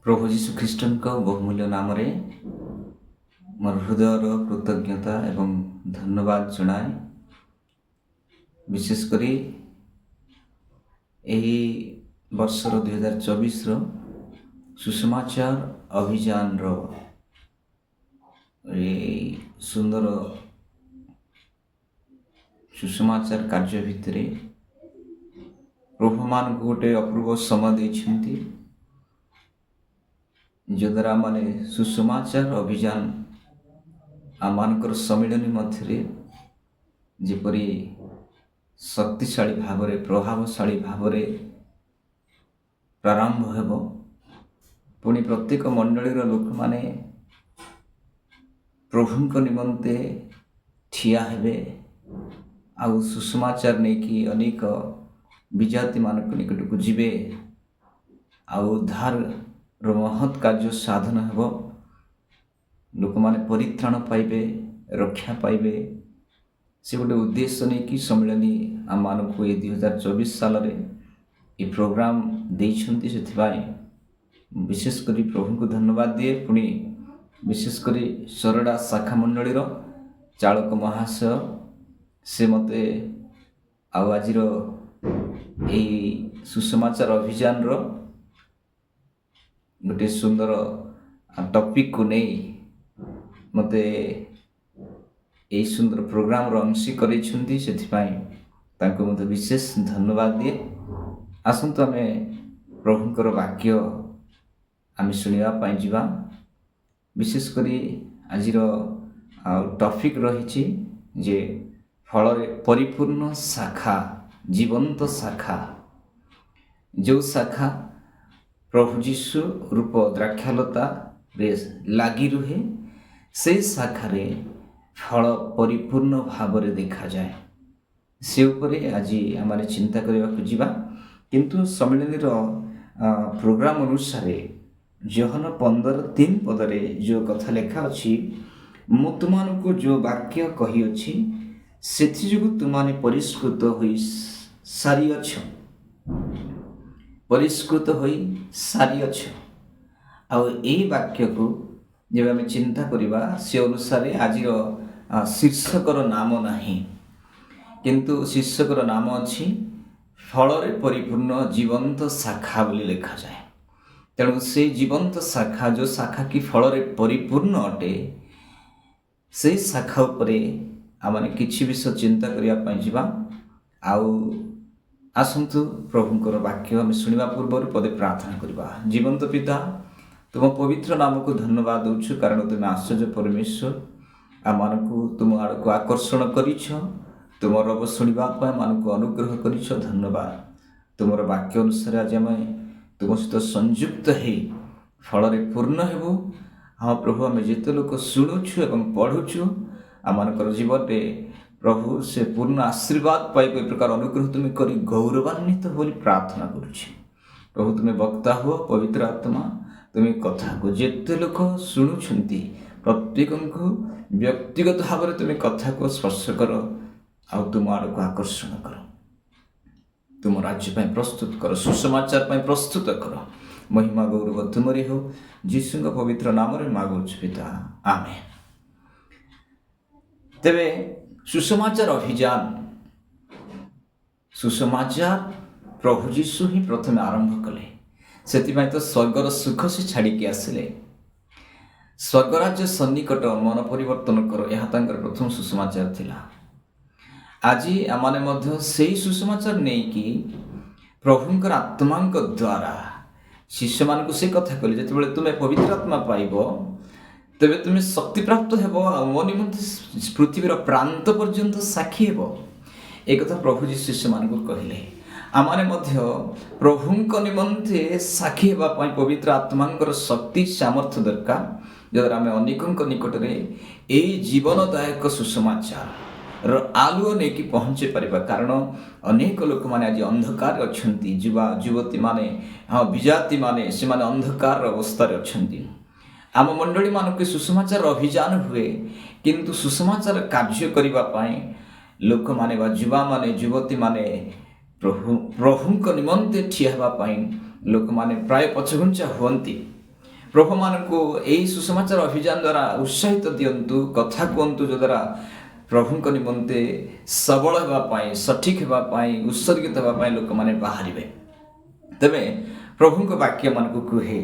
प्रभु जीशु ख्रीष्टଙ୍କ बहुमूल्य नामରେ ମୋର ହୃଦୟର କୃତଜ୍ଞତା ଏବଂ ଧନ୍ୟବାଦ ଜଣାଏ। ବିଶେଷ କରି ଏହି ବର୍ଷର 2024ର ସୁସମାଚାର ଅଭିଯାନର ଏହି ସୁନ୍ଦର ସୁସମାଚାର କାର୍ଯ୍ୟ ଭିତରେ ପ୍ରଭୁମାନଙ୍କୁ ଗୋଟେ ଅପୂର୍ବ ସମୟ ଦେଇଛନ୍ତି, ଯଦ୍ୱାରା ମାନେ ସୁସମାଚାର ଅଭିଯାନ ଆମମାନଙ୍କର ସମ୍ମିଳନୀ ମଧ୍ୟରେ ଯେପରି ଶକ୍ତିଶାଳୀ ଭାବରେ ପ୍ରଭାବଶାଳୀ ଭାବରେ ପ୍ରାରମ୍ଭ ହେବ, ପୁଣି ପ୍ରତ୍ୟେକ ମଣ୍ଡଳୀର ଲୋକମାନେ ପ୍ରଭୁଙ୍କ ନିମନ୍ତେ ଠିଆ ହେବେ ଆଉ ସୁସମାଚାର ନେଇକି ଅନେକ ବିଜାତିମାନଙ୍କ ନିକଟକୁ ଯିବେ ଆଉ ଉଦ୍ଧାରର ମହତ୍ କାର୍ଯ୍ୟ ସାଧନ ହେବ। ଲୋକମାନେ ପରିତ୍ରାଣ ପାଇବେ, ରକ୍ଷା ପାଇବେ। ସେ ଗୋଟେ ଉଦ୍ଦେଶ୍ୟ ନେଇକି ସମ୍ମିଳନୀ ଆମମାନଙ୍କୁ ଏ 2024 ସାଲରେ ଏ ପ୍ରୋଗ୍ରାମ ଦେଇଛନ୍ତି। ସେଥିପାଇଁ ବିଶେଷ କରି ପ୍ରଭୁଙ୍କୁ ଧନ୍ୟବାଦ ଦିଏ। ପୁଣି ବିଶେଷ କରି ସରଡ଼ା ଶାଖା ମଣ୍ଡଳୀର ଚାଳକ ମହାଶୟ, ସେ ମୋତେ ଆଉ ଆଜିର ଏହି ସୁସମାଚାର ଅଭିଯାନର ଗୋଟେ ସୁନ୍ଦର ଟପିକକୁ ନେଇ ମୋତେ ଏହି ସୁନ୍ଦର ପ୍ରୋଗ୍ରାମର ଅଂଶୀ କରାଇଛନ୍ତି। ସେଥିପାଇଁ ତାଙ୍କୁ ମୋତେ ବିଶେଷ ଧନ୍ୟବାଦ ଦିଏ। ଆସନ୍ତୁ ଆମେ ପ୍ରଭୁଙ୍କର ବାକ୍ୟ ଆମେ ଶୁଣିବା ପାଇଁ ଯିବା। ବିଶେଷ କରି ଆଜିର ଟପିକ ରହିଛି ଯେ ଫଳରେ ପରିପୂର୍ଣ୍ଣ ଶାଖା, ଜୀବନ୍ତ ଶାଖା। ଯେଉଁ ଶାଖା ପ୍ରଭୁ ଯୀଶୁ ରୂପ ଦ୍ରାକ୍ଷାଲତାରେ ଲାଗି ରୁହେ, ସେହି ଶାଖାରେ ଫଳ ପରିପୂର୍ଣ୍ଣ ଭାବରେ ଦେଖାଯାଏ। ସେ ଉପରେ ଆଜି ଆମେ ଚିନ୍ତା କରିବାକୁ ଯିବା। କିନ୍ତୁ ସମ୍ମିଳନୀର ପ୍ରୋଗ୍ରାମ ଅନୁସାରେ ଯୋହନ 15:3 ପଦରେ ଯେଉଁ କଥା ଲେଖା ଅଛି, ମୁଁ ତୁମମାନଙ୍କୁ ଯେଉଁ ବାକ୍ୟ କହିଅଛି ସେଥିଯୋଗୁଁ ତୁମମାନେ ପରିଷ୍କୃତ ହୋଇ ସାରିଅଛ। ପରିଷ୍କୃତ ହୋଇ ସାରିଅଛ। ଆଉ ଏହି ବାକ୍ୟକୁ ଯେବେ ଆମେ ଚିନ୍ତା କରିବା, ସେ ଅନୁସାରେ ଆଜିର ଶୀର୍ଷକର ନାମ ନାହିଁ, କିନ୍ତୁ ଶୀର୍ଷକର ନାମ ଅଛି ଫଳରେ ପରିପୂର୍ଣ୍ଣ ଜୀବନ୍ତ ଶାଖା ବୋଲି ଲେଖାଯାଏ। ତେଣୁ ସେଇ ଜୀବନ୍ତ ଶାଖା, ଯେଉଁ ଶାଖା କି ଫଳରେ ପରିପୂର୍ଣ୍ଣ ଅଟେ, ସେଇ ଶାଖା ଉପରେ ଆମେ କିଛି ବିଷୟ ଚିନ୍ତା କରିବା ପାଇଁ ଯିବା। ଆଉ ଆସନ୍ତୁ ପ୍ରଭୁଙ୍କର ବାକ୍ୟ ଆମେ ଶୁଣିବା ପୂର୍ବରୁ ପଦେ ପ୍ରାର୍ଥନା କରିବା। ଜୀବନ୍ତ ପିତା, ତୁମ ପବିତ୍ର ନାମକୁ ଧନ୍ୟବାଦ ଦେଉଛୁ, କାରଣ ତୁମେ ଆଶ୍ଚର୍ଯ୍ୟ ପରମେଶ୍ୱର। ଆମମାନଙ୍କୁ ତୁମ ଆଡ଼କୁ ଆକର୍ଷଣ କରିଛ, ତୁମ ରବ ଶୁଣିବା ପାଇଁ ଆମମାନଙ୍କୁ ଅନୁଗ୍ରହ କରିଛ। ଧନ୍ୟବାଦ। ତୁମର ବାକ୍ୟ ଅନୁସାରେ ଆଜି ଆମେ ତୁମ ସହିତ ସଂଯୁକ୍ତ ହେଇ ଫଳରେ ପୂର୍ଣ୍ଣ ହେବୁ। ହଁ ପ୍ରଭୁ, ଆମେ ଯେତେ ଲୋକ ଶୁଣୁଛୁ ଏବଂ ପଢ଼ୁଛୁ, ଆମମାନଙ୍କର ଜୀବନରେ ପ୍ରଭୁ ସେ ପୂର୍ଣ୍ଣ ଆଶୀର୍ବାଦ ପାଇବ, ଏ ପ୍ରକାର ଅନୁଗ୍ରହ ତୁମେ କରି ଗୌରବାନ୍ୱିତ ବୋଲି ପ୍ରାର୍ଥନା କରୁଛି। ପ୍ରଭୁ, ତୁମେ ବକ୍ତା ହୁଅ, ପବିତ୍ର ଆତ୍ମା ତୁମେ କଥାକୁ ଯେତେ ଲୋକ ଶୁଣୁଛନ୍ତି ପ୍ରତ୍ୟେକଙ୍କୁ ବ୍ୟକ୍ତିଗତ ଭାବରେ ତୁମେ କଥାକୁ ସ୍ପର୍ଶ କର ଆଉ ତୁମ ଆଡ଼କୁ ଆକର୍ଷଣ କର। ତୁମ ରାଜ୍ୟ ପାଇଁ ପ୍ରସ୍ତୁତ କର, ସୁସମାଚାର ପାଇଁ ପ୍ରସ୍ତୁତ କର। ମହିମା ଗୌରବ ତୁମରି ହେଉ, ଯୀଶୁଙ୍କ ପବିତ୍ର ନାମରେ ମାଗୁଛୁ ପିତା, ଆମେନ୍। ତେବେ ସୁସମାଚାର ଅଭିଯାନ, ସୁସମାଚାର ପ୍ରଭୁ ଯୀଶୁ ହିଁ ପ୍ରଥମେ ଆରମ୍ଭ କଲେ। ସେଥିପାଇଁ ତ ସ୍ୱର୍ଗର ସୁଖ ସେ ଛାଡ଼ିକି ଆସିଲେ। ସ୍ୱର୍ଗରାଜ୍ୟ ସନ୍ନିକଟ, ମନ ପରିବର୍ତ୍ତନ କର, ଏହା ତାଙ୍କର ପ୍ରଥମ ସୁସମାଚାର ଥିଲା। ଆଜି ଆମମାନେ ମଧ୍ୟ ସେଇ ସୁସମାଚାର ନେଇକି ପ୍ରଭୁଙ୍କର ଆତ୍ମାଙ୍କ ଦ୍ୱାରା ଶିଷ୍ୟମାନଙ୍କୁ ସେ କଥା କହିଲେ, ଯେତେବେଳେ ତୁମେ ପବିତ୍ର ଆତ୍ମା ପାଇବ, ତେବେ ତୁମେ ଶକ୍ତିପ୍ରାପ୍ତ ହେବ ଆଉ ମୋ ନିମନ୍ତେ ପୃଥିବୀର ପ୍ରାନ୍ତ ପର୍ଯ୍ୟନ୍ତ ସାକ୍ଷୀ ହେବ। ଏ କଥା ପ୍ରଭୁ ଯୀଶୁ ଶିଷ୍ୟମାନଙ୍କୁ କହିଲେ। ଆମମାନେ ମଧ୍ୟ ପ୍ରଭୁଙ୍କ ନିମନ୍ତେ ସାକ୍ଷୀ ହେବା ପାଇଁ ପବିତ୍ର ଆତ୍ମାଙ୍କର ଶକ୍ତି ସାମର୍ଥ୍ୟ ଦରକାର, ଯଦ୍ୱାରା ଆମେ ଅନେକଙ୍କ ନିକଟରେ ଏହି ଜୀବନଦାୟକ ସୁସମାଚାରର ଆଲୁଅ ନେଇକି ପହଞ୍ଚାଇ ପାରିବା। କାରଣ ଅନେକ ଲୋକମାନେ ଆଜି ଅନ୍ଧକାରରେ ଅଛନ୍ତି। ଯୁବତୀମାନେ, ବିଜାତିମାନେ, ସେମାନେ ଅନ୍ଧକାରର ଅବସ୍ଥାରେ ଅଛନ୍ତି। ଆମ ମଣ୍ଡଳୀମାନଙ୍କୁ ସୁସମାଚାର ଅଭିଯାନ ହୁଏ, କିନ୍ତୁ ସୁସମାଚାର କାର୍ଯ୍ୟ କରିବା ପାଇଁ ଲୋକମାନେ ବା ଯୁବାମାନେ, ଯୁବତୀମାନେ ପ୍ରଭୁଙ୍କ ନିମନ୍ତେ ଠିଆ ହେବା ପାଇଁ ଲୋକମାନେ ପ୍ରାୟ ପଛଘୁଞ୍ଚା ହୁଅନ୍ତି। प्रभु मानकु एई सुसमाचार अभियान द्वारा उत्साहित दियंतु कथा कहतु जो द्वारा प्रभु निमंते सबल होगापाई सठिक होगापाई उत्सर्गित होगापाई लोक मैंने बाहर तेरे प्रभु वाक्य मानक कहे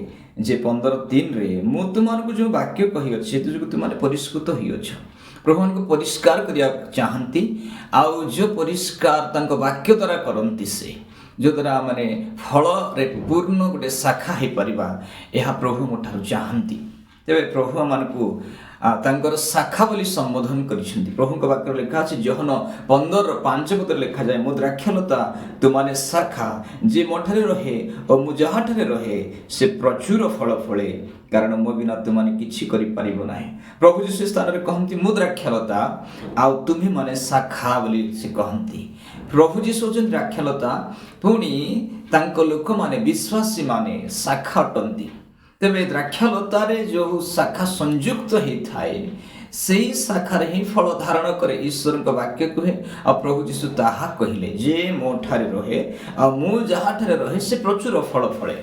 जे 15:3 रे मु तुमको जो वाक्य कही अच्छे जो तुम परिष्कृत होछ प्रभु मान को परिष्कार करने चाहती आउ जो परिष्कार वाक्य द्वारा करती से जो द्वारा माने फल रे पूर्ण गोटे शाखा हो पारिबा यह प्रभु मोठार चाहती तेरे प्रभु मानकु तांकर शाखा बोली संबोधन करिसेंती प्रभु वाक्य लिखा अछि योहन 15:5 लिखा जाए मो द्राक्षलता तुमाने शाखा जे मोठारे रहे और मु जहाठारे रहे से प्रचुर फल फले कारण मो बिना तुमाने किछि करि परिबो नाही प्रभु जी से स्थान रे कहंती मु द्राक्षलता आ तुम्ही माने शाखा बोली से कहंती प्रभु जी सोचन द्राक्षलता पुणी तांको लोक माने विश्वासी माने शाखा अटंती तेरे द्राक्षलतार जो शाखा संयुक्त होता है से शाखार ही फल धारण करे ईश्वर वाक्य कहे आ प्रभु जीशु ताहा कहले जे मो ठारे रहे आ मु जहा ठारे रहे से प्रचुर फल फले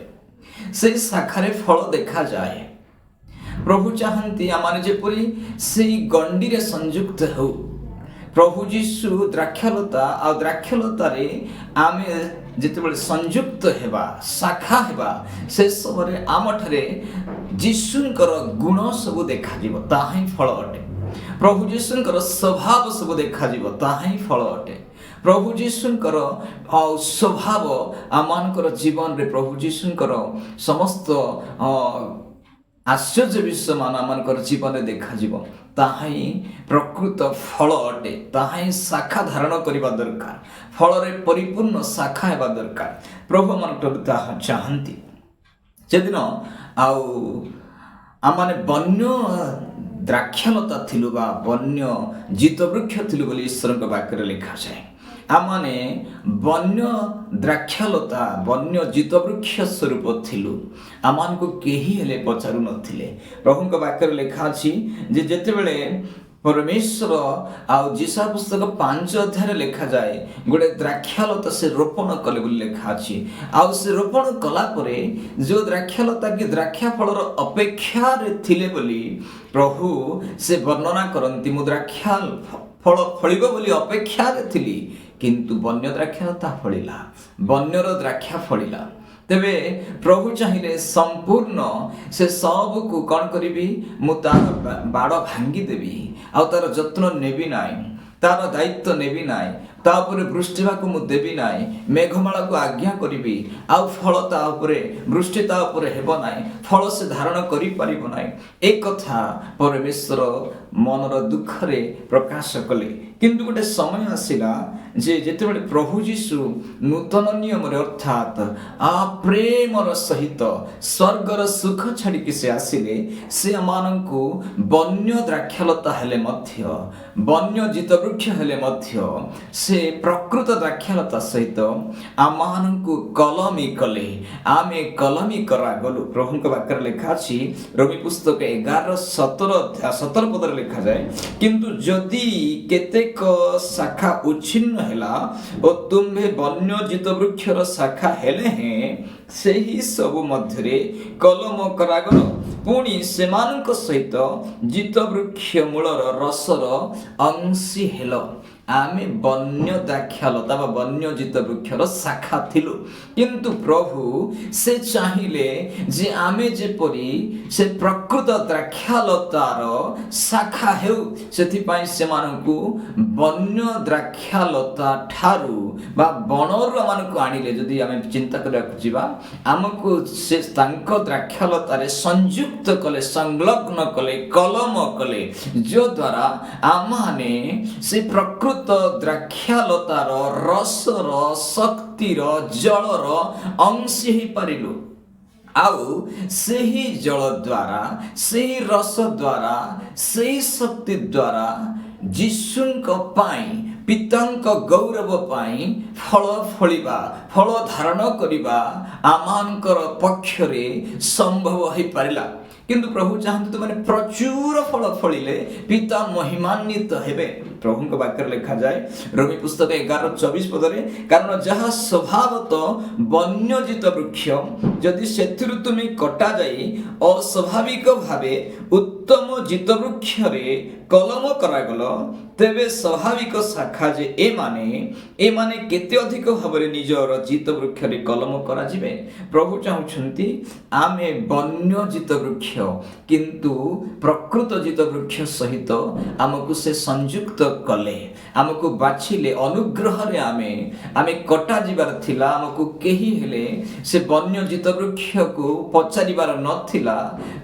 से शाखारे फल देखा जाए प्रभु चाहती आम जेपरी से गंडी रे संयुक्त हो प्रभु जीशु द्राक्षलता आ द्राक्षलतारे आमे जितेबाला संयुक्त हेबा शाखा हेबा से समय आम ठारे जीशुंकर गुण सब देखा जीवो ताहा ही फल अटे प्रभु जीशुंकर स्वभाव सब देखा जीवो ताहा ही फल अटे प्रभु जीशुंकर स्वभाव आमानकर जीवन रे प्रभु जीशुंकर समस्त आश्चर्य विषय मान आमानकर जीवन रे देखा जीवो ताहा ही प्रकृत फल अटे ताहा ही शाखा धारण करबा दरकार फल रे परिपूर्ण शाखा हेबा दरकार प्रभु मन ताहा चाहती सेदिन आउ आमाने वन्य द्राक्षलता थिलु बा वन्य जित वृक्ष थिलु बोली ईश्वर वाक्य लिखा जाए आमाने वन्य द्राक्षलता वन्य जित वृक्ष स्वरूप थिलु आमान को केही हेले पचारु नथिले प्रभु वाक्य लिखा अछि जे जेतेबेले परमेश्वर आउ जिसा पुस्तक 5 अध्याय लिखा जाए गोटे द्राक्षलता से रोपण कले बोली लिखा अछि आउ से रोपण कला परे जो द्राक्षलता की द्राक्षा फलर अपेक्षा रे थिले बोली प्रभु से वर्णना करंती मु द्राक्षा फल फलिबो बोली अपेक्षा रे थिली किंतु वन्य द्राक्षलता फलिला वन्यर द्राक्षा फलिला तेबे प्रभु चाहिए संपूर्ण से सब को कौन करी मु तार बाड़ भांगी देवी आउ तार जत्न नेबी नाई तार दायित्व नेबी नाई तापर वृष्टिवा को मु देबी नाई मेघमाला को आज्ञा करी आउ फल तापरे वृष्टि तापरे हेबो नाई फल से धारण करि परिबो नाई एक कथा परमेश्वर मनर दुख रे प्रकाश कले किंतु गोटे समय आसिला जे जेतेबेले प्रभु जीशु नूतन नियम रे अर्थात आ प्रेमर सहित स्वर्गर सुख छाड़ी कि से आसिले से अमानंकु वन्य द्राक्षलता हेले मध्य वन्य जित वृक्ष हेले मध्य से प्रकृत द्राक्षलता सहित आमानंकु कलमी कले आमे कलमी करा गलु प्रभु वाक्य लिखा अछि रोमी पुस्तक 11:17 पद लिखा जाए किंतु जदि केतेक शाखा उच्छिन्न हेला और तुम्हे वन्य जित वृक्षर शाखा हेले हैं सेही सब मध्यरे कलम करागल पुणी सेमानक सहित जित वृक्ष मूलर रसर अंशी हेल आमे वन्य द्राक्षलता बा वन्य जित वृक्षर शाखा थिलु किंतु प्रभु से चाहिए जे आमे जेपरी से प्रकृत द्राक्षलतार शाखा हेउ सेथि पई सेमानकु वन्य द्राक्षलता ठारू बा बनर मानकु आनिले जदि आमे चिंता करबाक जिबा आमको से तांक द्राक्षलतारे संयुक्त कले संलग्न कले कलम कले जो द्वारा आमाने से प्रकृत द्राक्षलतार रसर शक्तिर जलर अंश ही पारिलु आउ सेही जल द्वारा सेही रस द्वारा सेही शक्ति द्वारा जीशुंक पाई पितांक गौरव पाई फल फलिबा फल धारण करिबा आमानकर पक्षरे संभव हो पारिला किंतु प्रभु चाहते तो माने प्रचुर फल फलिले पिता महिमान्वित हेबे ପ୍ରଭୁଙ୍କ ବାକ୍ୟରେ ଲେଖାଯାଏ ରୋମୀ ପୁସ୍ତକ 11:24 ପଦରେ, କାରଣ ଯାହା ସ୍ୱଭାବତଃ ବନ୍ୟଜିତ ବୃକ୍ଷ ଯଦି ସେଥିରୁ ତୁମେ କଟାଯାଇ ଅସ୍ୱାଭାବିକ ଭାବେ ଉତ୍ତମ ଜିତ ବୃକ୍ଷରେ କଲମ କରାଗଲ, ତେବେ ସ୍ୱାଭାବିକ ଶାଖା ଯେ ଏମାନେ କେତେ ଅଧିକ ଭାବରେ ନିଜର ଜିତ ବୃକ୍ଷରେ କଲମ କରାଯିବେ। ପ୍ରଭୁ ଚାହୁଁଛନ୍ତି ଆମେ ବନ୍ୟ ଜିତ ବୃକ୍ଷ, କିନ୍ତୁ ପ୍ରକୃତ ଜିତ ବୃକ୍ଷ ସହିତ ଆମକୁ ସେ ସଂଯୁକ୍ତ କଲେ, ଆମକୁ ବାଛିଲେ। ଅନୁଗ୍ରହରେ ଆମେ କଟାଯିବାର ଥିଲା। ଆମକୁ କେହି ହେଲେ ସେ ବନ୍ୟ ଜିତ ବୃକ୍ଷକୁ ପଚାରିବାର ନଥିଲା,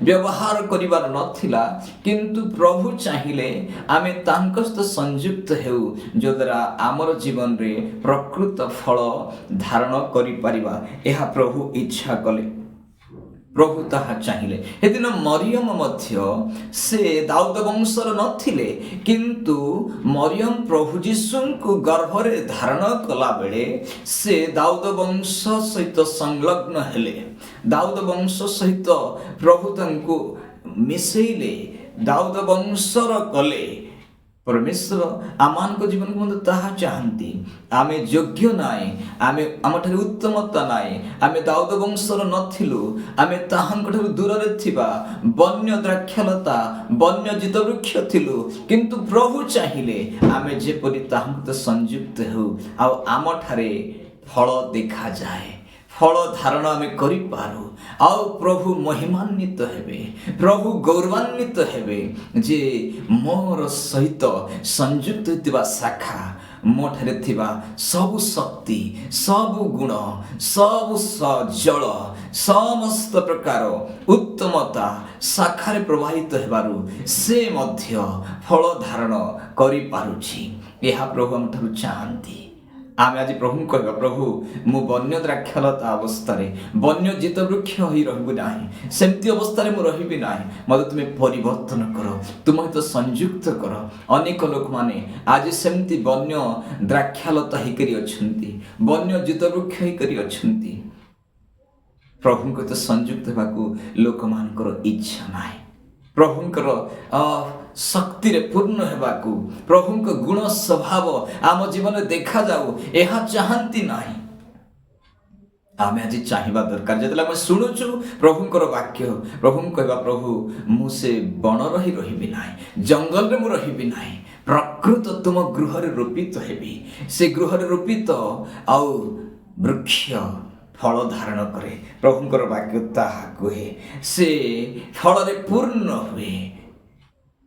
ବ୍ୟବହାର କରିବାର ନଥିଲା, କିନ୍ତୁ ପ୍ରଭୁ ଚାହିଁଲେ ଆମେ ତାଙ୍କ ସହିତ ସଂଯୁକ୍ତ ହେଉ, ଯଦ୍ୱାରା ଆମର ଜୀବନରେ ପ୍ରକୃତ ଫଳ ଧାରଣ କରିପାରିବା। ଏହା ପ୍ରଭୁ ଇଚ୍ଛା କଲେ, ପ୍ରଭୁ ତାହା ଚାହିଁଲେ। ସେଦିନ ମରିୟମ ମଧ୍ୟ ସେ ଦାଉଦ ବଂଶର ନଥିଲେ, କିନ୍ତୁ ମରିୟମ ପ୍ରଭୁ ଯୀଶୁଙ୍କୁ ଗର୍ଭରେ ଧାରଣ କଲାବେଳେ ସେ ଦାଉଦ ବଂଶ ସହିତ ସଂଲଗ୍ନ ହେଲେ। ଦାଉଦ ବଂଶ ସହିତ ପ୍ରଭୁ ତାଙ୍କୁ ମିଶେଇଲେ, ଦାଉଦ ବଂଶର କଲେ। ପରମେଶ୍ୱର ଆମମାନଙ୍କ ଜୀବନକୁ ମଧ୍ୟ ତାହା ଚାହାନ୍ତି। ଆମେ ଯୋଗ୍ୟ ନାହିଁ, ଆମଠାରୁ ଉତ୍ତମତା ନାହିଁ, ଆମେ ଦାଉଦ ବଂଶର ନଥିଲୁ, ଆମେ ତାହାଙ୍କଠାରୁ ଦୂରରେ ଥିବା ବନ୍ୟ ଦ୍ରାକ୍ଷଲତା, ବନ୍ୟ ଜିତ ବୃକ୍ଷ ଥିଲୁ। କିନ୍ତୁ ପ୍ରଭୁ ଚାହିଁଲେ ଆମେ ଯେପରି ତାହାଙ୍କ ସଂଯୁକ୍ତ ହେଉ, ଆଉ ଆମଠାରେ ଫଳ ଦେଖାଯାଏ, ଫଳ ଧାରଣ ଆମେ କରିପାରୁ, ଆଉ ପ୍ରଭୁ ମହିମାନ୍ୱିତ ହେବେ, ପ୍ରଭୁ ଗୌରବାନ୍ୱିତ ହେବେ ଯେ ମୋର ସହିତ ସଂଯୁକ୍ତ ହୋଇଥିବା ଶାଖା, ମୋ ଠାରେ ଥିବା ସବୁ ଶକ୍ତି, ସବୁ ଗୁଣ, ସବୁ ଜଳ, ସମସ୍ତ ପ୍ରକାର ଉତ୍ତମତା ଶାଖାରେ ପ୍ରବାହିତ ହେବାରୁ ସେ ମଧ୍ୟ ଫଳ ଧାରଣ କରିପାରୁଛି। ଏହା ପ୍ରଭୁ ଆମଠାରୁ ଚାହାନ୍ତି। ଆମେ ଆଜି ପ୍ରଭୁଙ୍କୁ କହିବା, ପ୍ରଭୁ ମୁଁ ବନ୍ୟ ଦ୍ରାକ୍ଷଲତା ଅବସ୍ଥାରେ, ବନ୍ୟ ଜିତ ବୃକ୍ଷ ହୋଇ ରହିବି ନାହିଁ, ସେମିତି ଅବସ୍ଥାରେ ମୁଁ ରହିବି ନାହିଁ। ମୋତେ ତୁମେ ପରିବର୍ତ୍ତନ କର, ତୁମ ସହିତ ସଂଯୁକ୍ତ କର। ଅନେକ ଲୋକମାନେ ଆଜି ସେମିତି ବନ୍ୟ ଦ୍ରାକ୍ଷଲତା ହେଇକରି ଅଛନ୍ତି, ବନ୍ୟ ଜିତ ବୃକ୍ଷ ହେଇକରି ଅଛନ୍ତି। ପ୍ରଭୁଙ୍କ ସହିତ ସଂଯୁକ୍ତ ହେବାକୁ ଲୋକମାନଙ୍କର ଇଚ୍ଛା ନାହିଁ। ପ୍ରଭୁଙ୍କର ଶକ୍ତିରେ ପୂର୍ଣ୍ଣ ହେବାକୁ, ପ୍ରଭୁଙ୍କ ଗୁଣ ସ୍ୱଭାବ ଆମ ଜୀବନରେ ଦେଖାଯାଉ, ଏହା ଚାହାନ୍ତି ନାହିଁ। ଆମେ ଆଜି ଚାହିଁବା ଦରକାର। ଯେତେବେଳେ ଆମେ ଶୁଣୁଛୁ ପ୍ରଭୁଙ୍କର ବାକ୍ୟ, ପ୍ରଭୁଙ୍କୁ କହିବା, ପ୍ରଭୁ ମୁଁ ସେ ବଣରେ ହିଁ ରହିବି ନାହିଁ, ଜଙ୍ଗଲରେ ମୁଁ ରହିବି ନାହିଁ, ପ୍ରକୃତ ତୁମ ଗୃହରେ ରୋପିତ ହେବି। ସେ ଗୃହରେ ରୋପିତ ଆଉ ବୃକ୍ଷ ଫଳ ଧାରଣ କରେ। ପ୍ରଭୁଙ୍କର ବାକ୍ୟ ତାହା କୁହେ, ସେ ଫଳରେ ପୂର୍ଣ୍ଣ ହୁଏ।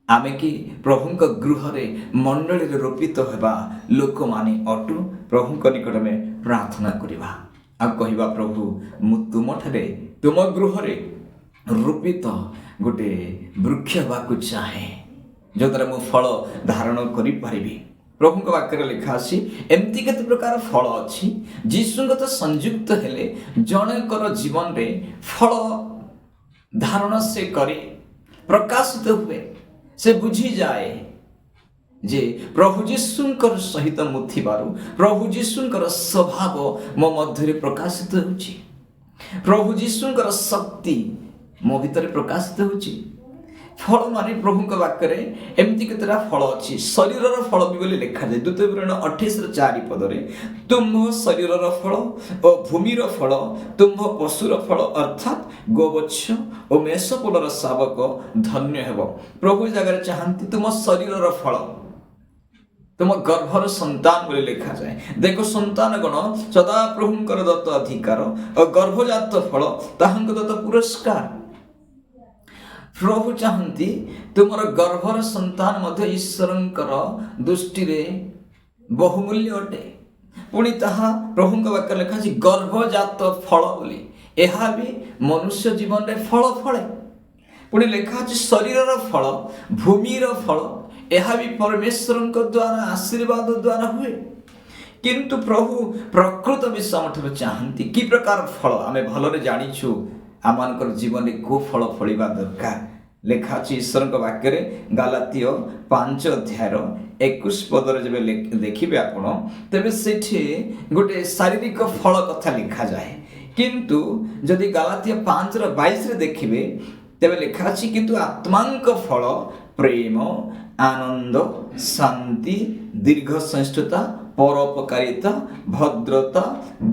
ଆମେ କି ପ୍ରଭୁଙ୍କ ଗୃହରେ ମଣ୍ଡଳୀରେ ରୋପିତ ହେବା ଲୋକମାନେ ଅଟୁ। ପ୍ରଭୁଙ୍କ ନିକଟରେ ପ୍ରାର୍ଥନା କରିବା ଆଉ କହିବା, ପ୍ରଭୁ ମୁଁ ତୁମଠାରେ, ତୁମ ଗୃହରେ ରୋପିତ ଗୋଟେ ବୃକ୍ଷ ହେବାକୁ ଚାହେଁ, ଯଦ୍ୱାରା ମୁଁ ଫଳ ଧାରଣ କରିପାରିବି। ପ୍ରଭୁଙ୍କ ବାକ୍ୟରେ ଲେଖା ଅଛି, ଏମିତି କେତେ ପ୍ରକାର ଫଳ ଅଛି ଯୀଶୁଙ୍କ ସହିତ ସଂଯୁକ୍ତ ହେଲେ ଜଣଙ୍କର ଜୀବନରେ ଫଳ ଧାରଣ ସେ କରି ପ୍ରକାଶିତ ହୁଏ। ସେ ବୁଝିଯାଏ ଯେ ପ୍ରଭୁ ଯୀଶୁଙ୍କର ସହିତ ମୁଁ ଥିବାରୁ ପ୍ରଭୁ ଯୀଶୁଙ୍କର ସ୍ୱଭାବ ମୋ ମଧ୍ୟରେ ପ୍ରକାଶିତ ହେଉଛି, ପ୍ରଭୁ ଯୀଶୁଙ୍କର ଶକ୍ତି ମୋ ଭିତରେ ପ୍ରକାଶିତ ହେଉଛି। ଫଳ ମାନେ ପ୍ରଭୁଙ୍କ ବାକ୍ୟରେ ଏମିତି କେତେଟା ଫଳ ଅଛି। ଶରୀରର ଫଳ ବି ବୋଲି ଲେଖାଯାଏ। 2 ବିବରଣୀ 28:4 ପଦରେ, ତୁମ୍ଭ ଶରୀରର ଫଳ ଓ ଭୂମିର ଫଳ, ତୁମ୍ଭ ପଶୁର ଫଳ ଅର୍ଥାତ୍ ଗୋବତ୍ସ ଓ ମେଷପୋଲର ଶାବକ ଧନ୍ୟ ହେବ। ପ୍ରଭୁ ଜାଗାରେ ଚାହାନ୍ତି ତୁମ ଶରୀରର ଫଳ, ତୁମ ଗର୍ଭର ସନ୍ତାନ ବୋଲି ଲେଖାଯାଏ। ଦେଖ, ସନ୍ତାନ ଗଣ ସଦାପ୍ରଭୁଙ୍କର ଦତ୍ତ ଅଧିକାର ଓ ଗର୍ଭଜାତ ଫଳ ତାହାଙ୍କ ଦତ୍ତ ପୁରସ୍କାର। ପ୍ରଭୁ ଚାହାନ୍ତି ତୁମର ଗର୍ଭର ସନ୍ତାନ ମଧ୍ୟ ଈଶ୍ୱରଙ୍କର ଦୃଷ୍ଟିରେ ବହୁମୂଲ୍ୟ ଅଟେ। ପୁଣି ତାହା ପ୍ରଭୁଙ୍କ ବାକ୍ୟରେ ଲେଖା ଅଛି ଗର୍ଭଜାତ ଫଳ ବୋଲି। ଏହା ବି ମନୁଷ୍ୟ ଜୀବନରେ ଫଳ ଫଳେ। ପୁଣି ଲେଖା ଅଛି ଶରୀରର ଫଳ, ଭୂମିର ଫଳ, ଏହା ବି ପରମେଶ୍ୱରଙ୍କ ଦ୍ୱାରା ଆଶୀର୍ବାଦ ଦ୍ୱାରା ହୁଏ। କିନ୍ତୁ ପ୍ରଭୁ ପ୍ରକୃତ ବିଷୟ ଆମଠାରୁ ଚାହାନ୍ତି କି ପ୍ରକାର ଫଳ। ଆମେ ଭଲରେ ଜାଣିଛୁ ଆମମାନଙ୍କର ଜୀବନରେ କେଉଁ ଫଳ ଫଳିବା ଦରକାର। ଲେଖା ଅଛି ଈଶ୍ୱରଙ୍କ ବାକ୍ୟରେ ଗାଲାତୀୟ 5:21 ପଦରେ ଯେବେ ଦେଖିବେ ଆପଣ, ତେବେ ସେଠି ଗୋଟେ ଶାରୀରିକ ଫଳ କଥା ଲେଖାଯାଏ। କିନ୍ତୁ ଯଦି ଗାଲାତୀୟ 5:22 ଦେଖିବେ, ତେବେ ଲେଖା ଅଛି କିନ୍ତୁ ଆତ୍ମାଙ୍କ ଫଳ ପ୍ରେମ, ଆନନ୍ଦ, ଶାନ୍ତି, ଦୀର୍ଘ ସହିଷ୍ଣୁତା, ପରୋପକାରିତା, ଭଦ୍ରତା,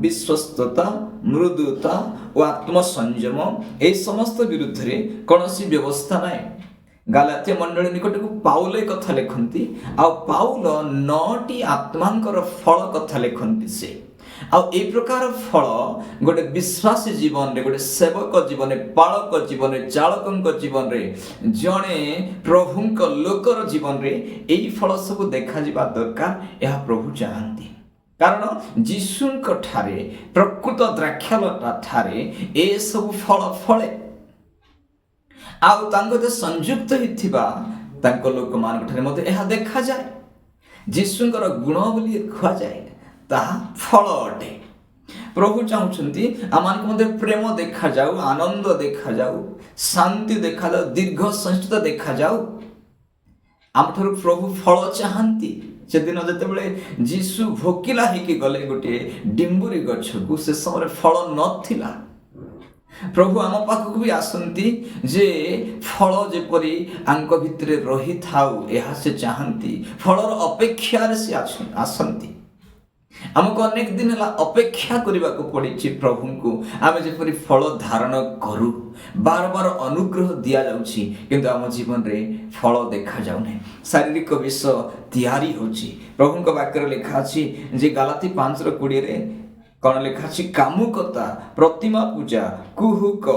ବିଶ୍ୱସ୍ତତା, ମୃଦୁତା ଓ ଆତ୍ମସଂଯମ, ଏହି ସମସ୍ତ ବିରୁଦ୍ଧରେ କୌଣସି ବ୍ୟବସ୍ଥା ନାହିଁ। ଗାଲାତ୍ୟ ମଣ୍ଡଳୀ ନିକଟକୁ ପାଉଲ ଏ କଥା ଲେଖନ୍ତି, ଆଉ ପାଉଲ 9ଟି ଆତ୍ମାଙ୍କର ଫଳ କଥା ଲେଖନ୍ତି। ସେ ଆଉ এই ପ୍ରକାର ଫଳ ଗୋଟେ ବିଶ୍ୱାସୀ ଜୀବନରେ, ଗୋଟେ ସେବକ ଜୀବନରେ, ପାଳକ ଜୀବନରେ, ଚାଳକଙ୍କ ଜୀବନରେ, ଜଣେ ପ୍ରଭୁଙ୍କ ଲୋକର ଜୀବନରେ ଏହି ଫଳ ସବୁ ଦେଖାଯିବା ଦରକାର। ଏହା ପ୍ରଭୁ ଚାହାନ୍ତି, କାରଣ ଯୀଶୁଙ୍କ ଠାରେ, ପ୍ରକୃତ ଦ୍ରାକ୍ଷାଲତା ଠାରେ ଏସବୁ ଫଳ ଫଳେ। ଆଉ ତାଙ୍କ ସହିତ ସଂଯୁକ୍ତ ହୋଇଥିବା ତାଙ୍କ ଲୋକମାନଙ୍କ ଠାରେ ମଧ୍ୟ ଏହା ଦେଖାଯାଏ। ଯୀଶୁଙ୍କର ଗୁଣ ବୋଲି କୁହାଯାଏ, ତାହା ଫଳ ଅଟେ। ପ୍ରଭୁ ଚାହୁଁଛନ୍ତି ଆମମାନଙ୍କ ମଧ୍ୟରେ ପ୍ରେମ ଦେଖାଯାଉ, ଆନନ୍ଦ ଦେଖାଯାଉ, ଶାନ୍ତି ଦେଖାଯାଉ, ଦୀର୍ଘ ସହିଷ୍ଣୁତା ଦେଖାଯାଉ। ଆମଠାରୁ ପ୍ରଭୁ ଫଳ ଚାହାନ୍ତି। ସେଦିନ ଯେତେବେଳେ ଯୀଶୁ ଭୋକିଲା ହେଇକି ଗଲେ ଗୋଟିଏ ଡିମ୍ବୁରି ଗଛକୁ, ସେ ସମୟରେ ଫଳ ନଥିଲା। ପ୍ରଭୁ ଆମ ପାଖକୁ ବି ଆସନ୍ତି ଯେ ଫଳ ଯେପରି ଆଙ୍କ ଭିତରେ ରହିଥାଉ, ଏହା ସେ ଚାହାନ୍ତି। ଫଳର ଅପେକ୍ଷାରେ ସେ ଆସନ୍ତି। ଆମକୁ ଅନେକ ଦିନ ହେଲା ଅପେକ୍ଷା କରିବାକୁ ପଡ଼ିଛି ପ୍ରଭୁଙ୍କୁ, ଆମେ ଯେପରି ଫଳ ଧାରଣ କରୁ। ବାର ବାର ଅନୁଗ୍ରହ ଦିଆଯାଉଛି, କିନ୍ତୁ ଆମ ଜୀବନରେ ଫଳ ଦେଖାଯାଉନାହିଁ। ଶାରୀରିକ ବିଷ ତିଆରି ହେଉଛି। ପ୍ରଭୁଙ୍କ ବାକ୍ୟରେ ଲେଖା ଅଛି ଯେ ଗାଲାତି 5:20 କ'ଣ ଲେଖା ଅଛି? କାମୁକତା, ପ୍ରତିମା ପୂଜା, କୁହୁକ,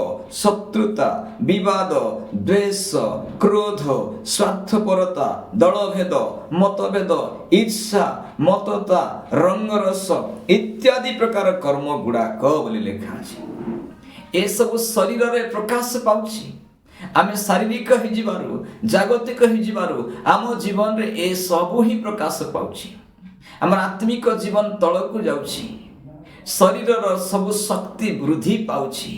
ଶତ୍ରୁତା, ବିବାଦ, ଦ୍ୱେଷ, କ୍ରୋଧ, ସ୍ୱାର୍ଥପରତା, ଦଳଭେଦ, ମତଭେଦ, ଈର୍ଷା, ମତତା, ରଙ୍ଗରସ ଇତ୍ୟାଦି ପ୍ରକାର କର୍ମ ଗୁଡ଼ାକ ବୋଲି ଲେଖା ଅଛି। ଏସବୁ ଶରୀରରେ ପ୍ରକାଶ ପାଉଛି। ଆମେ ଶାରୀରିକ ହେଇଯିବାରୁ, ଜାଗତିକ ହେଇଯିବାରୁ ଆମ ଜୀବନରେ ଏସବୁ ହିଁ ପ୍ରକାଶ ପାଉଛି। ଆମର ଆତ୍ମିକ ଜୀବନ ତଳକୁ ଯାଉଛି। ଶରୀରର ସବୁ ଶକ୍ତି ବୃଦ୍ଧି ପାଉଛି,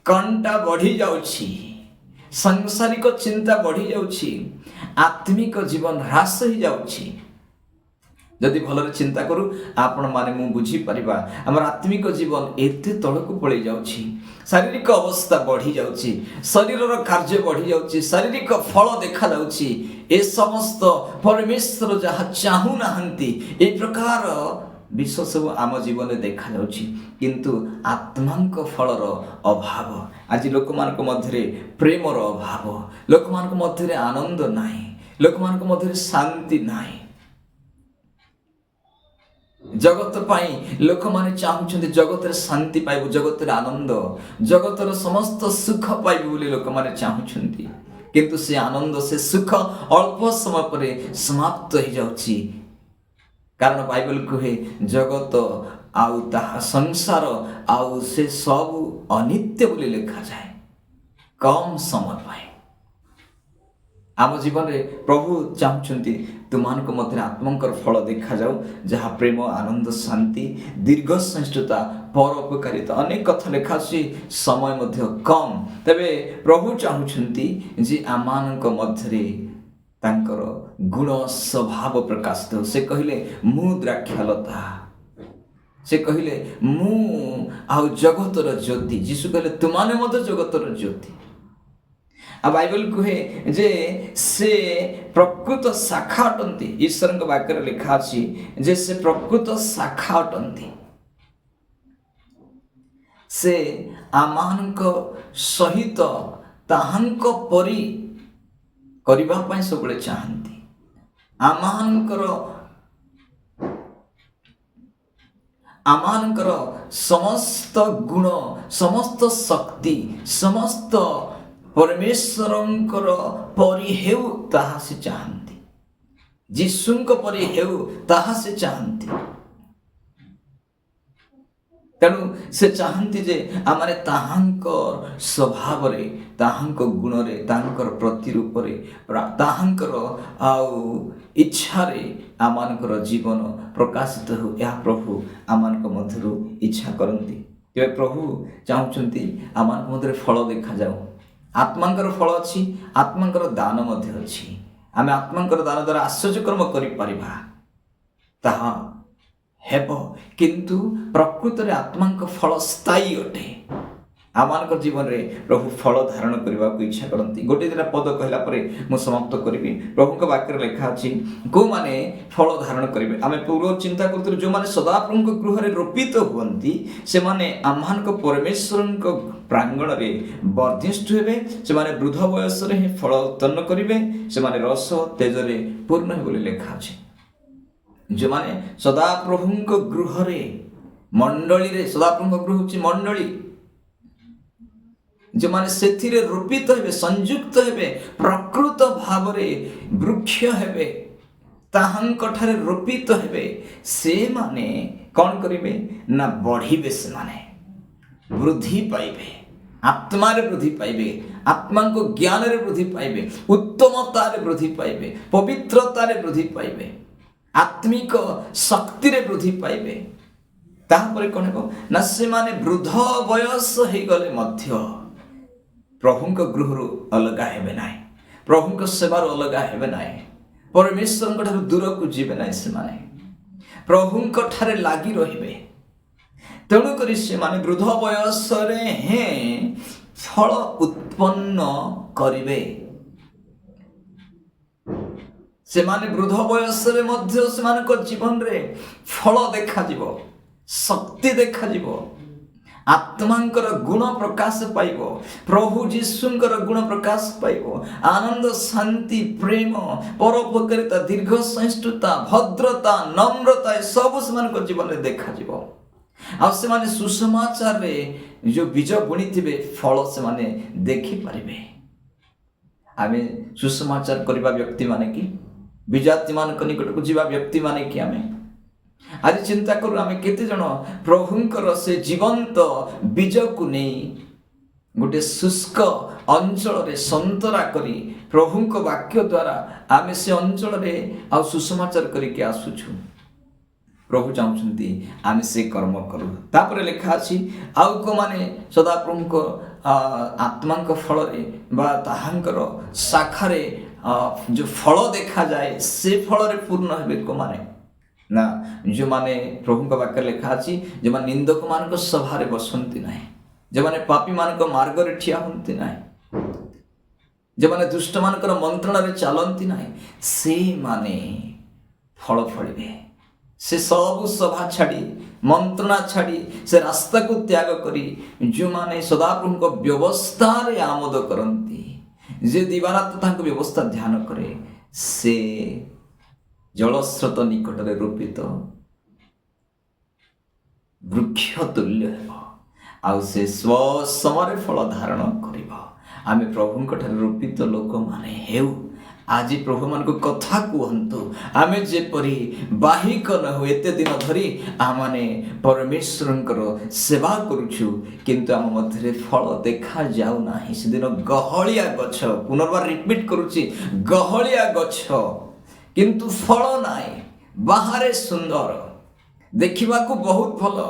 କଣ୍ଟା ବଢ଼ି ଯାଉଛି, ସାଂସାରିକ ଚିନ୍ତା ବଢ଼ି ଯାଉଛି, ଆତ୍ମିକ ଜୀବନ ହ୍ରାସ ହେଇଯାଉଛି। ଯଦି ଭଲରେ ଚିନ୍ତା କରୁ ଆପଣମାନେ, ମୁଁ ବୁଝିପାରିବା ଆମର ଆତ୍ମିକ ଜୀବନ ଏତେ ତଳକୁ ପଳେଇ ଯାଉଛି। ଶାରୀରିକ ଅବସ୍ଥା ବଢ଼ି ଯାଉଛି, ଶରୀରର କାର୍ଯ୍ୟ ବଢ଼ି ଯାଉଛି, ଶାରୀରିକ ଫଳ ଦେଖାଯାଉଛି। ଏ ସମସ୍ତ ପରମେଶ୍ୱର ଯାହା ଚାହୁଁନାହାନ୍ତି ଏ ପ୍ରକାର ବିଷୟ ସବୁ ଆମ ଜୀବନରେ ଦେଖାଯାଉଛି। କିନ୍ତୁ ଆତ୍ମାଙ୍କ ଫଳର ଅଭାବ, ଆଜି ଲୋକମାନଙ୍କ ମଧ୍ୟରେ ପ୍ରେମର ଅଭାବ, ଲୋକମାନଙ୍କ ମଧ୍ୟରେ ଆନନ୍ଦ ନାହିଁ, ଲୋକମାନଙ୍କ ମଧ୍ୟରେ ଶାନ୍ତି ନାହିଁ। ଜଗତ ପାଇଁ ଲୋକମାନେ ଚାହୁଁଛନ୍ତି ଜଗତରେ ଶାନ୍ତି ପାଇବୁ, ଜଗତରେ ଆନନ୍ଦ, ଜଗତର ସମସ୍ତ ସୁଖ ପାଇବୁ ବୋଲି ଲୋକମାନେ ଚାହୁଁଛନ୍ତି। କିନ୍ତୁ ସେ ଆନନ୍ଦ, ସେ ସୁଖ ଅଳ୍ପ ସମୟ ପରେ ସମାପ୍ତ ହେଇଯାଉଛି। କାରଣ ବାଇବେଲ କୁହେ ଜଗତ ଆଉ ତାହା ସଂସାର ଆଉ ସେ ସବୁ ଅନିତ୍ୟ ବୋଲି ଲେଖାଯାଏ, କମ୍ ସମୟ ପାଇଁ। ଆମ ଜୀବନରେ ପ୍ରଭୁ ଚାହୁଁଛନ୍ତି ତୁମମାନଙ୍କ ମଧ୍ୟରେ ଆତ୍ମାଙ୍କର ଫଳ ଦେଖାଯାଉ, ଯାହା ପ୍ରେମ, ଆନନ୍ଦ, ଶାନ୍ତି, ଦୀର୍ଘ ସହିଷ୍ଣୁତା, ପରୋପକାରିତା। ଅନେକ କଥା ଲେଖା ଅଛି, ସମୟ ମଧ୍ୟ କମ୍। ତେବେ ପ୍ରଭୁ ଚାହୁଁଛନ୍ତି ଯେ ଆମମାନଙ୍କ ମଧ୍ୟରେ ତାଙ୍କର ଗୁଣ ସ୍ୱଭାବ ପ୍ରକାଶିତ। ସେ କହିଲେ ମୁଁ ଦ୍ରାକ୍ଷାଲତା, ସେ କହିଲେ ମୁଁ ଆଉ ଜଗତର ଜ୍ୟୋତି। ଯୀଶୁ କହିଲେ ତୁମାନେ ମଧ୍ୟ ଜଗତର ଜ୍ୟୋତି। ଆଉ ବାଇବେଲ କୁହେ ଯେ ସେ ପ୍ରକୃତ ଶାଖା ଅଟନ୍ତି। ଈଶ୍ୱରଙ୍କ ବାକ୍ୟରେ ଲେଖା ଅଛି ଯେ ସେ ପ୍ରକୃତ ଶାଖା ଅଟନ୍ତି। ସେ ଆମମାନଙ୍କ ସହିତ ତାହାଙ୍କ ପରି କରିବା ପାଇଁ ସବୁବେଳେ ଚାହାନ୍ତି। ଆମମାନଙ୍କର ସମସ୍ତ ଗୁଣ, ସମସ୍ତ ଶକ୍ତି, ସମସ୍ତ ପରମେଶ୍ୱରଙ୍କର ପରି ହେଉ ତାହା ସେ ଚାହାନ୍ତି। ଯୀଶୁଙ୍କ ପରି ହେଉ ତାହା ସେ ଚାହାନ୍ତି। ତେଣୁ ସେ ଚାହାନ୍ତି ଯେ ଆମେ ତାହାଙ୍କ ସ୍ୱଭାବରେ, ତାହାଙ୍କ ଗୁଣରେ, ତାହାଙ୍କର ପ୍ରତିରୂପରେ, ତାହାଙ୍କର ଆଉ ଇଚ୍ଛାରେ ଆମମାନଙ୍କର ଜୀବନ ପ୍ରକାଶିତ ହେଉ। ଏହା ପ୍ରଭୁ ଆମମାନଙ୍କ ମଧ୍ୟରୁ ଇଚ୍ଛା କରନ୍ତି। ତେବେ ପ୍ରଭୁ ଚାହୁଁଛନ୍ତି ଆମମାନଙ୍କ ମଧ୍ୟରେ ଫଳ ଦେଖାଯାଉ। ଆତ୍ମାଙ୍କର ଫଳ ଅଛି, ଆତ୍ମାଙ୍କର ଦାନ ମଧ୍ୟ ଅଛି। ଆମେ ଆତ୍ମାଙ୍କର ଦାନ ଦ୍ୱାରା ଆଶ୍ଚର୍ଯ୍ୟକର୍ମ କରିପାରିବା, ତାହା ହେବ। କିନ୍ତୁ ପ୍ରକୃତରେ ଆତ୍ମାଙ୍କ ଫଳ ସ୍ଥାୟୀ ଅଟେ। आम जीवन में प्रभु फल धारण करने को इच्छा करती। गोटे दिटा पद कहला परे मु समाप्त करी। प्रभु वाक्य लेखा अच्छी को माने फल धारण करेंगे। आम पूर्व चिंता करते जो मैंने सदा प्रभु गृह में रोपित हुंती से माने आम परमेश्वर प्रांगण में वर्धिष्ठ हे से वृद्ध बयस ही फल उत्पन्न करेंगे। से रस तेजरे पूर्ण है बोली लेखा अच्छे। जो मैंने सदा प्रभु गृह मंडली रे सदा प्रभु गृह हूँ मंडली जो माने से रूपित हेबे संयुक्त हेबे प्रकृत भाव वृक्ष हेबे ताहांक ठारे रूपित हेबे से माने कौन करिवे ना बढ़िबे। से माने वृद्धि पाइबे आत्मा रे वृद्धि पाइबे आत्मा को ज्ञान रे वृद्धि पाइबे उत्तमता रे वृद्धि पाइबे पवित्रता रे वृद्धि पाइबे आत्मिक शक्ति रे वृद्धि पाइबे। ताहापर कौन हेबो ना से माने वृद्ध बयस हे गले मध्य प्रभु गृह अलग हेबे ना प्रभु सेवार अलग हेबे ना परमेश्वर ठार दूर को जीवे ना से माने प्रभु ठारे लागी रहिबे। तेणुक से माने वृद्ध बयस हे फल उत्पन्न करिवे। से माने वृद्ध बयस मध्य से जीवन रे फल देखा जीवो शक्ति देखा जीवो आत्मांकर गुण प्रकाश पाइब प्रभु जीशुंकर गुण प्रकाश पाइब आनंद शांति प्रेम परोपकारिता दीर्घ सहिष्णुता भद्रता नम्रता सब से जीवन में देखा आ सुसमाचार रे जो बीज बुणी थे फल से देखी पारे। आम सुसमाचार करवा व्यक्ति माने कि विजाति मान निकट को जीवा व्यक्ति माने कि आम आज चिंता करूँ आम केते जन प्रभुंकर से जीवंत बीज को नहीं गोटे शुष्क अंचल रे संतरा करी प्रभु वाक्य द्वारा आम से अंचल रे आ सुसमाचार करके आसुछु। प्रभु चाहते आम से कर्म करूँ। तापर लेखा अच्छी आउ को माने सदा प्रभु आत्मा फल बा ताहांकर शाखारे जो फल देखा जाए से फल रे पूर्ण हेबे को माने ना जो माने प्रभु का वाक्य लेखा अच्छी जो माने निंदक मान सभारे बसंती ना जो माने पापी मान मार्ग रे ठिया हंती ना जो माने दुष्ट मान मंत्रणा रे चलती ना से माने फल फलिबे। से सब सभा छाड़ी मंत्रणा छाड़ी से रास्ता को त्याग करी जो माने सदा प्रभु व्यवस्था रे आमोद करती जे दिवारात तांको व्यवस्था ध्यान करे से जलस्रोत निकट में रूपित वृक्ष तुल्य हेबो आउ से स्व समय फल धारण करिबो। आमे प्रभु रूपित लोक माने हेउ आज प्रभु मान को कथा कहतु आमे जेपरी बाहिक न हो एते दिन धरी आमाने परमेश्वरंकर सेवा करूछु किंतु आम मध्य फल देखा जाऊ नाही। से दिन गहलिया गछ पुनर्बार रिपीट करूची गहलिया गछ किंतु फल नाई बाहरे सुंदर देखा को बहुत भल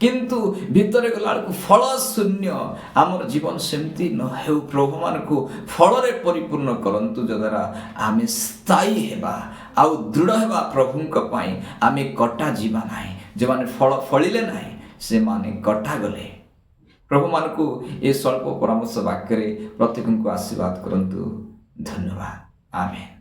किंतु भितर गला फल शून्य आमर जीवन सेमती न हो। प्रभु मान को फल रे परिपूर्ण करंतु जद्वारा आमे स्थायी हेबा आउ दृढ़ हेबा प्रभुंक पई आमे कटा जीवा नाही जे माने फल फलिले नाही से माने कटा गले। प्रभु मान को ये स्वल्प परामर्श वाक्य रे प्रत्येक को आशीर्वाद करंतु। धन्यवाद। आमेन।